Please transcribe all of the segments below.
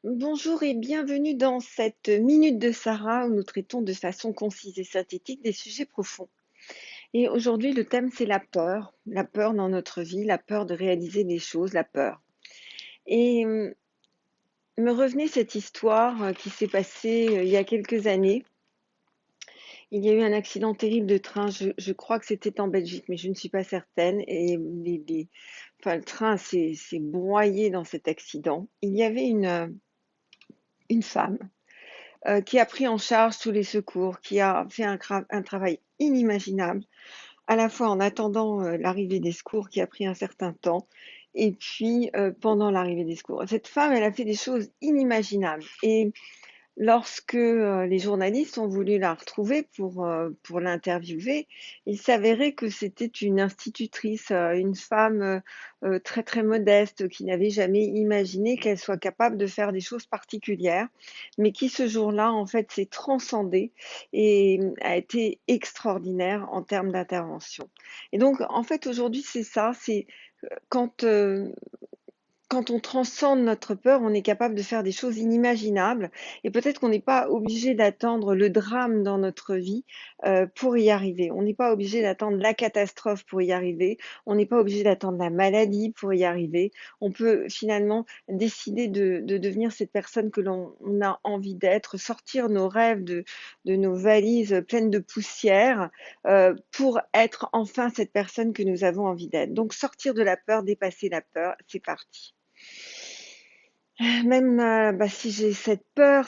Bonjour et bienvenue dans cette minute de Sarah où nous traitons de façon concise et synthétique des sujets profonds. Et aujourd'hui, le thème, c'est la peur dans notre vie, la peur de réaliser des choses, la peur. Et me revenait cette histoire qui s'est passée il y a quelques années. Il y a eu un accident terrible de train, je crois que c'était en Belgique, mais je ne suis pas certaine. Et enfin, le train s'est broyé dans cet accident. Il y avait une femme qui a pris en charge tous les secours, qui a fait un travail inimaginable, à la fois en attendant l'arrivée des secours qui a pris un certain temps, et puis pendant l'arrivée des secours. Cette femme, elle a fait des choses inimaginables. Et lorsque les journalistes ont voulu la retrouver pour l'interviewer, il s'avérait que c'était une institutrice, une femme très très modeste qui n'avait jamais imaginé qu'elle soit capable de faire des choses particulières, mais qui ce jour-là en fait s'est transcendée et a été extraordinaire en termes d'intervention. Et donc en fait aujourd'hui c'est ça, c'est quand quand on transcende notre peur, on est capable de faire des choses inimaginables et peut-être qu'on n'est pas obligé d'attendre le drame dans notre vie pour y arriver. On n'est pas obligé d'attendre la catastrophe pour y arriver. On n'est pas obligé d'attendre la maladie pour y arriver. On peut finalement décider de devenir cette personne que l'on a envie d'être, sortir nos rêves de nos valises pleines de poussière pour être enfin cette personne que nous avons envie d'être. Donc sortir de la peur, dépasser la peur, c'est parti. Même bah, si j'ai cette peur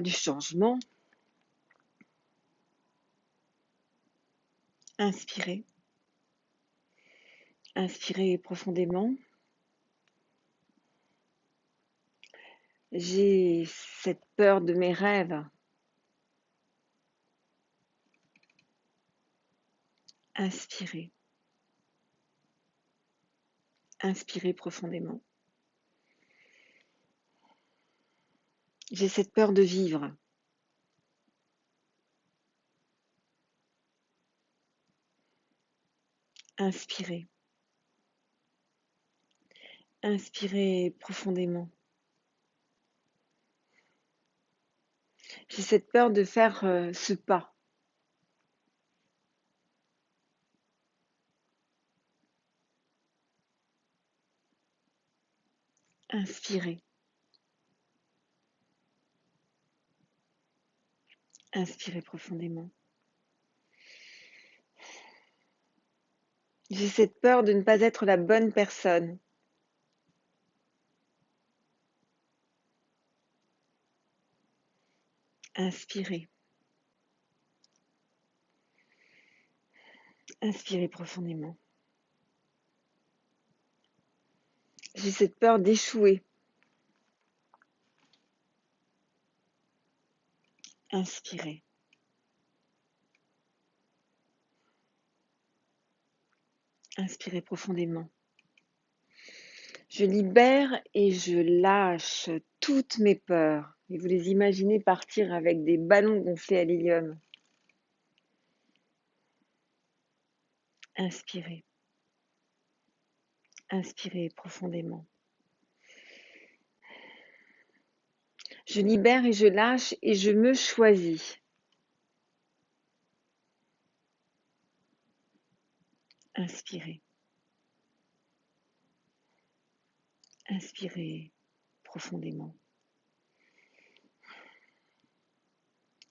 du changement, inspirer, inspirer profondément. J'ai cette peur de mes rêves, inspirer, inspirer profondément. J'ai cette peur de vivre, inspirer, inspirer profondément. J'ai cette peur de faire ce pas, inspirer, inspirer profondément. J'ai cette peur de ne pas être la bonne personne, inspirer, inspirer profondément. J'ai cette peur d'échouer, inspirer, inspirer profondément. Je libère et je lâche toutes mes peurs. Et vous les imaginez partir avec des ballons gonflés à l'hélium. Inspirez, inspirez profondément. Je libère et je lâche et je me choisis. Inspirez, inspirez profondément.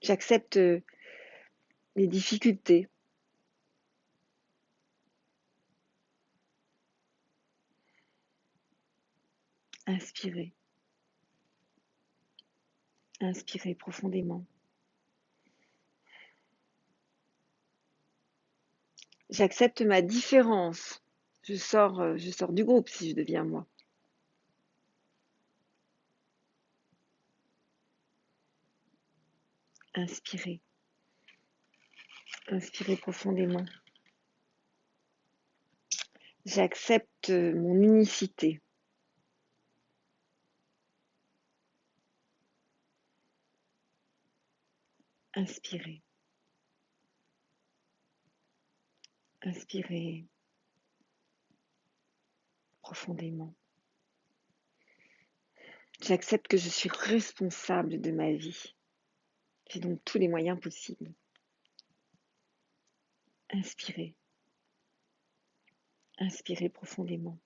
J'accepte les difficultés. Inspirez, inspirez profondément. J'accepte ma différence. Je sors du groupe si je deviens moi. Inspirez, inspirez profondément. J'accepte mon unicité. Inspirez, inspirez profondément. J'accepte que je suis responsable de ma vie. J'ai donc tous les moyens possibles. Inspirez. Inspirez profondément.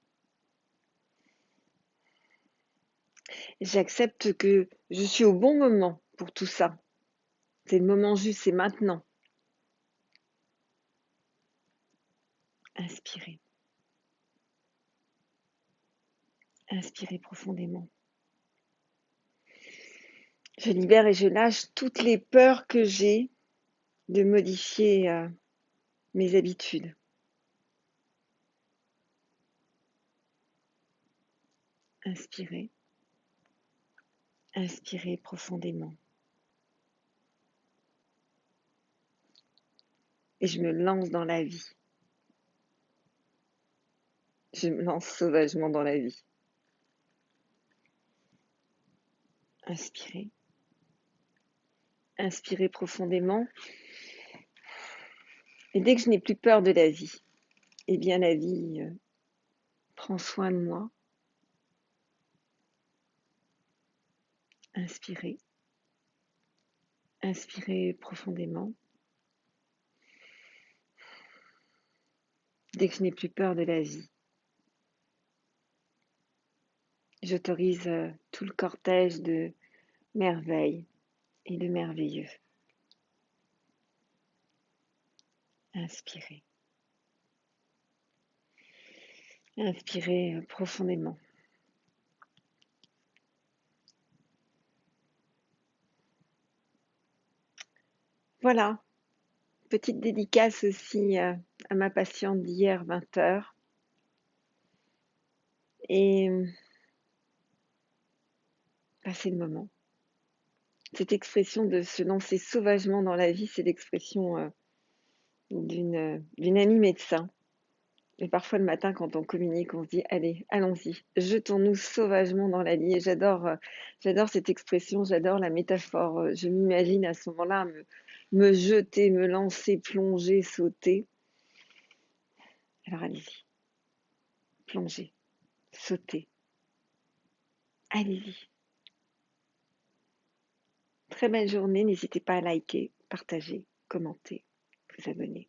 J'accepte que je suis au bon moment pour tout ça. C'est le moment juste, c'est maintenant. Inspirez. Inspirez profondément. Je libère et je lâche toutes les peurs que j'ai de modifier mes habitudes. Inspirez. Inspirez profondément. Et je me lance dans la vie. Je me lance sauvagement dans la vie. Inspirez. Inspirez profondément. Et dès que je n'ai plus peur de la vie, eh bien la vie prend soin de moi. Inspirez. Inspirez profondément. Dès que je n'ai plus peur de la vie, j'autorise tout le cortège de merveilles et de merveilleux. Inspirez. Inspirez profondément. Voilà, petite dédicace aussi à ma patiente d'hier, 20h. Et c'est le moment. Cette expression de se lancer sauvagement dans la vie, c'est l'expression d'une amie médecin. Et parfois le matin, quand on communique, on se dit allez, allons-y, jetons-nous sauvagement dans la vie. Et j'adore cette expression, j'adore la métaphore. Je m'imagine à ce moment-là me jeter, me lancer, plonger, sauter. Alors allez-y, plongez, sautez, allez-y. Très belle journée, n'hésitez pas à liker, partager, commenter, vous abonner.